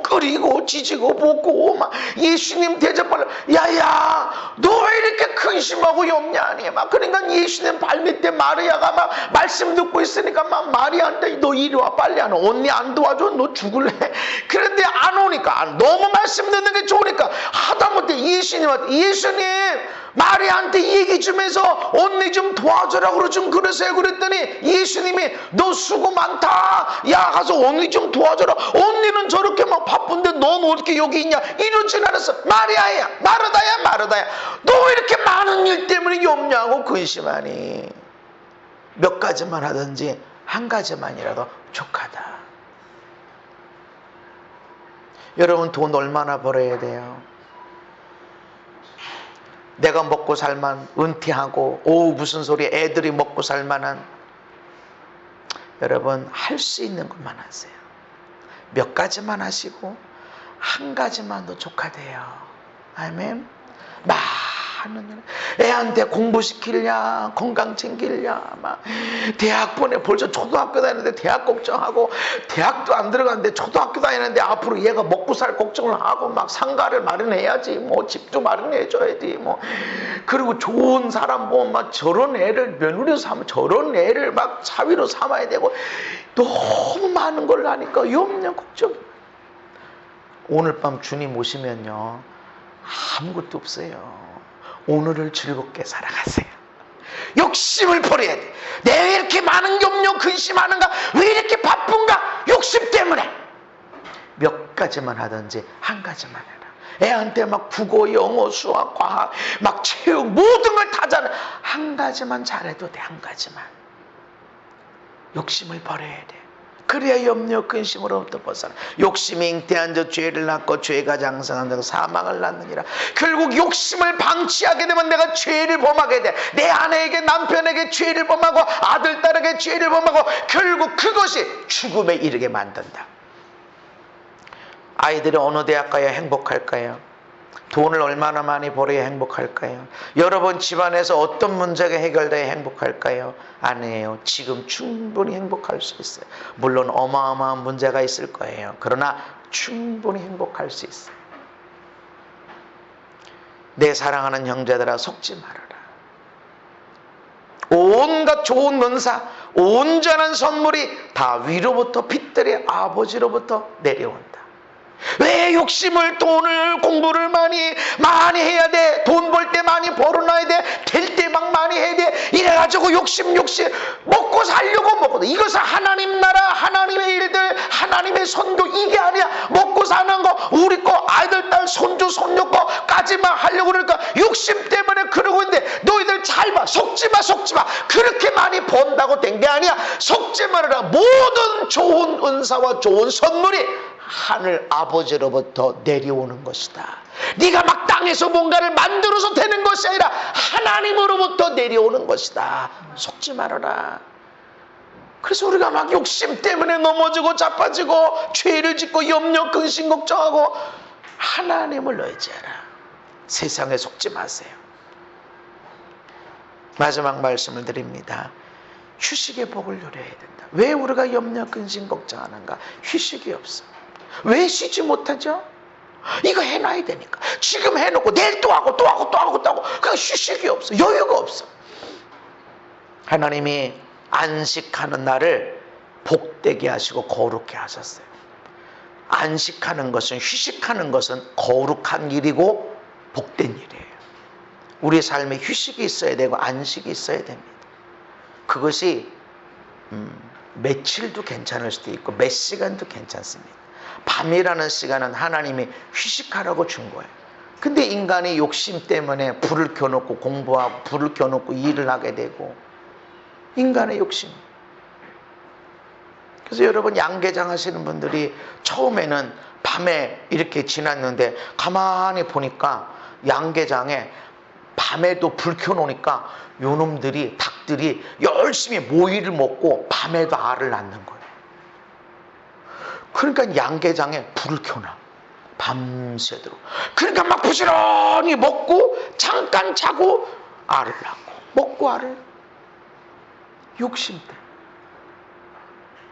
끓이고 지지고 볶고 예수님 대접받아. 야야, 너 왜 이렇게 근심하고 염려하니? 그러니까 예수님 발밑에 마리아가 말씀 듣고 있으니까 마리아한테 너 이리 와, 빨리 안 와. 언니 안 도와줘? 너 죽을래? 그런데 안 오니까, 너무 말씀 듣는 게 좋으니까 하다못해 예수님 마리아한테 얘기 좀 해서 언니 좀 도와주라고 좀 그러세요. 그랬더니 예수님이 너 수고 많다, 야 가서 언니 좀 도와줘라. 언니는 저렇게 바쁜데 넌 어떻게 여기 있냐? 이러진 않았어. 마리아야, 마르다야, 너 왜 이렇게 많은 일 때문에 염려하고 근심하니? 몇 가지만 하든지 한 가지만이라도 족하다. 여러분 돈 얼마나 벌어야 돼요? 내가 먹고 살만, 은퇴하고 무슨 소리, 애들이 먹고 살만한 여러분 할 수 있는 것만 하세요. 몇 가지만 하시고 한 가지만도 족하대요. 아멘. 많은 애한테 공부시키려, 건강 챙기려, 막 대학 보내, 벌써 초등학교 다니는데 대학 걱정하고, 대학도 안 들어갔는데 초등학교 다니는데 앞으로 얘가 먹고 살 걱정을 하고, 막 상가를 마련해야지, 뭐 집도 마련해줘야지, 뭐 그리고 좋은 사람 보면 막 저런 애를 며느리로 삼아, 저런 애를 막 사위로 삼아야 되고, 너무 많은 걸 하니까 염려 걱정. 오늘 밤 주님 오시면요 아무것도 없어요. 오늘을 즐겁게 살아가세요. 욕심을 버려야 돼. 내가 왜 이렇게 많은 염려 근심하는가, 왜 이렇게 바쁜가, 욕심 때문에. 몇 가지만 하든지 한 가지만 해라. 애한테 막 국어, 영어, 수학, 과학, 막 체육 모든 걸 다 잘해. 한 가지만 잘해도 돼. 한 가지만. 욕심을 버려야 돼. 그래야 염려 근심으로부터 벗어나. 욕심이 잉태한 자 죄를 낳고 죄가 장성한 자 사망을 낳느니라. 결국 욕심을 방치하게 되면 내가 죄를 범하게 돼. 내 아내에게, 남편에게 죄를 범하고, 아들 딸에게 죄를 범하고, 결국 그것이 죽음에 이르게 만든다. 아이들이 어느 대학 가야 행복할까요? 돈을 얼마나 많이 벌어야 행복할까요? 여러분 집안에서 어떤 문제가 해결돼야 행복할까요? 아니에요. 지금 충분히 행복할 수 있어요. 물론 어마어마한 문제가 있을 거예요. 그러나 충분히 행복할 수 있어요. 내 사랑하는 형제들아, 속지 말아라. 온갖 좋은 은사, 온전한 선물이 다 위로부터, 빛들의 아버지로부터 내려온다. 왜 욕심을, 돈을, 공부를 많이 해야 돼? 돈 벌 때 많이 벌어놔야 돼? 될 때 막 많이 해야 돼? 이래가지고 욕심 먹고 살려고 먹거든. 이것은 하나님 나라, 하나님의 일들, 하나님의 선도, 이게 아니야. 먹고 사는 거, 우리 거, 아이들, 딸, 손주, 손녀 거까지만 하려고 그러니까 욕심 때문에 그러고 있는데, 너희들 잘 봐. 속지 마. 그렇게 많이 번다고 된 게 아니야. 속지 말아라. 모든 좋은 은사와 좋은 선물이 하늘 아버지로부터 내려오는 것이다. 네가 막 땅에서 뭔가를 만들어서 되는 것이 아니라 하나님으로부터 내려오는 것이다. 속지 말아라. 그래서 우리가 막 욕심 때문에 넘어지고 자빠지고 죄를 짓고 염려 근심 걱정하고, 하나님을 의지하라. 세상에 속지 마세요. 마지막 말씀을 드립니다. 휴식의 복을 누려야 된다. 왜 우리가 염려 근심 걱정하는가? 휴식이 없어. 왜 쉬지 못하죠? 이거 해놔야 되니까. 지금 해놓고 내일 또 하고 그냥 휴식이 없어. 여유가 없어. 하나님이 안식하는 날을 복되게 하시고 거룩해 하셨어요. 안식하는 것은, 휴식하는 것은 거룩한 일이고 복된 일이에요. 우리 삶에 휴식이 있어야 되고 안식이 있어야 됩니다. 그것이 며칠도 괜찮을 수도 있고 몇 시간도 괜찮습니다. 밤이라는 시간은 하나님이 휴식하라고 준 거예요. 근데 인간이 욕심 때문에 불을 켜놓고 공부하고, 불을 켜놓고 일을 하게 되고, 인간의 욕심. 그래서 여러분 양계장 하시는 분들이 처음에는 밤에 이렇게 지났는데, 가만히 보니까 양계장에 밤에도 불 켜놓으니까 요놈들이, 닭들이 열심히 모이를 먹고 밤에도 알을 낳는 거예요. 그러니까 양계장에 불을 켜놔. 밤새도록. 그러니까 막 부지런히 먹고 잠깐 자고 알을 낳고, 먹고 알을. 욕심 때문에.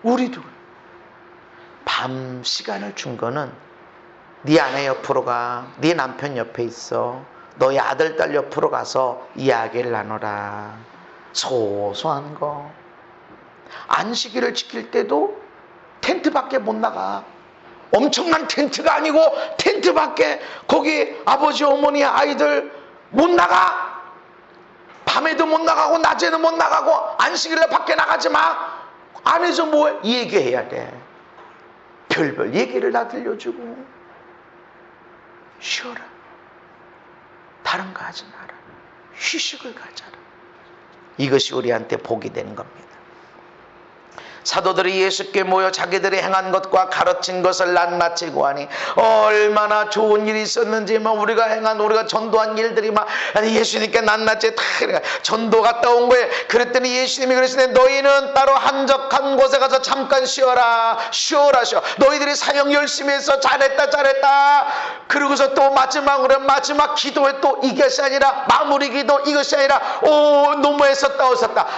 우리도 밤 시간을 준 거는 네 아내 옆으로 가, 네 남편 옆에 있어, 너희 아들 딸 옆으로 가서 이야기를 나눠라. 소소한 거. 안식일을 지킬 때도 텐트 밖에 못 나가. 엄청난 텐트가 아니고 텐트 밖에, 거기 아버지 어머니 아이들 못 나가. 밤에도 못 나가고 낮에도 못 나가고, 안식일날 밖에 나가지 마. 안에서 뭐 얘기해야 돼. 별별 얘기를 다 들려주고. 쉬어라. 다른 거 하지 마라. 휴식을 가져라. 이것이 우리한테 복이 되는 겁니다. 사도들이 예수께 모여 자기들이 행한 것과 가르친 것을 낱낱이 고하니 얼마나 좋은 일이 있었는지 우리가 행한 우리가 전도한 일들이 예수님께 낱낱이 다 전도 갔다 온 거예요. 그랬더니 예수님이 그러시네 너희는 따로 한적한 곳에 가서 잠깐 쉬어라 쉬어. 너희들이 사역 열심히 해서 잘했다. 그러고서 또 마지막으로 마지막 기도에 또 이것이 아니라 마무리 기도 이것이 아니라 너무 애썼다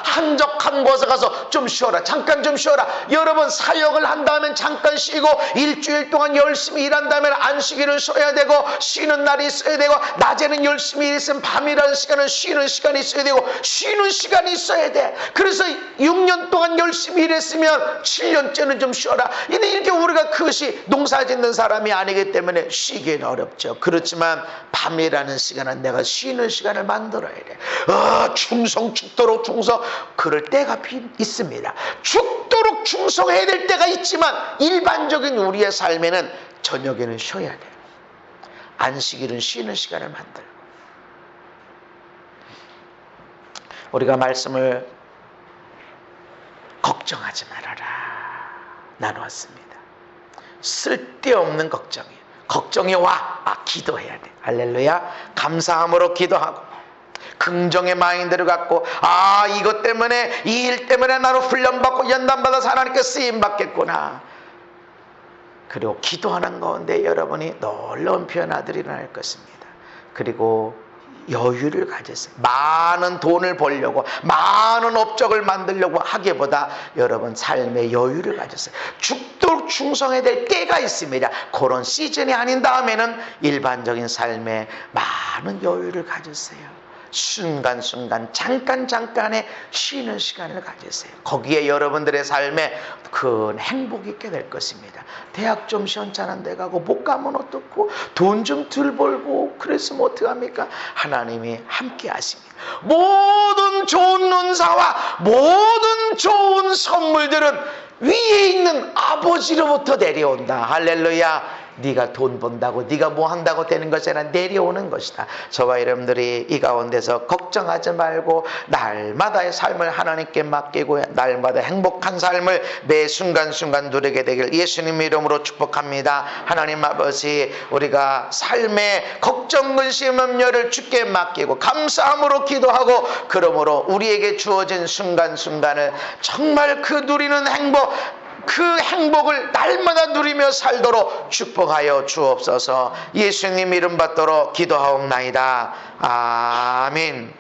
한적한 곳에 가서 좀 쉬어라. 잠깐 좀 쉬어라. 여러분 사역을 한다면 잠깐 쉬고 일주일 동안 열심히 일한다면 안식일은 쉬어야 되고 쉬는 날이 있어야 되고 낮에는 열심히 일했으면 밤이라는 시간은 쉬는 시간이 있어야 되고 쉬는 시간이 있어야 돼. 그래서 6년 동안 열심히 일했으면 7년째는 좀 쉬어라. 이렇게 우리가 그것이 농사 짓는 사람이 아니기 때문에 쉬기는 어렵죠. 그렇지만 밤이라는 시간은 내가 쉬는 시간을 만들어야 돼. 죽도록 충성. 그럴 때가 있습니다. 죽도록 충성해야 될 때가 있지만 일반적인 우리의 삶에는 저녁에는 쉬어야 돼요. 안식일은 쉬는 시간을 만들고. 우리가 말씀을 걱정하지 말아라 나누었습니다. 쓸데없는 걱정이에요. 걱정이 와 기도해야 돼. 할렐루야. 감사함으로 기도하고 긍정의 마인드를 갖고 이것 때문에 이 일 때문에 나로 훈련받고 연단받아서 하나님께 쓰임받겠구나. 그리고 기도하는 가운데 여러분이 놀라운 변화들이 일어날 것입니다. 그리고 여유를 가졌어요. 많은 돈을 벌려고 많은 업적을 만들려고 하기보다 여러분 삶의 여유를 가졌어요. 죽도록 충성해야 될 때가 있습니다. 그런 시즌이 아닌 다음에는 일반적인 삶에 많은 여유를 가졌어요. 순간순간 잠깐의 쉬는 시간을 가지세요. 거기에 여러분들의 삶에 큰 행복이 있게 될 것입니다. 대학 좀 시원찮은 데 가고 못 가면 어떻고 돈 좀 덜 벌고 그랬으면 어떡합니까? 하나님이 함께 하십니다. 모든 좋은 은사와 모든 좋은 선물들은 위에 있는 아버지로부터 내려온다. 할렐루야. 네가 돈 번다고 네가 뭐 한다고 되는 것이 아니라 내려오는 것이다. 저와 여러분들이 이 가운데서 걱정하지 말고 날마다의 삶을 하나님께 맡기고 날마다 행복한 삶을 매 순간순간 누리게 되길 예수님 이름으로 축복합니다. 하나님 아버지, 우리가 삶의 걱정 근심 염려를 주께 맡기고 감사함으로 기도하고 그러므로 우리에게 주어진 순간순간을 정말 그 누리는 행복, 그 행복을 날마다 누리며 살도록 축복하여 주옵소서. 예수님 이름 받도록 기도하옵나이다. 아멘.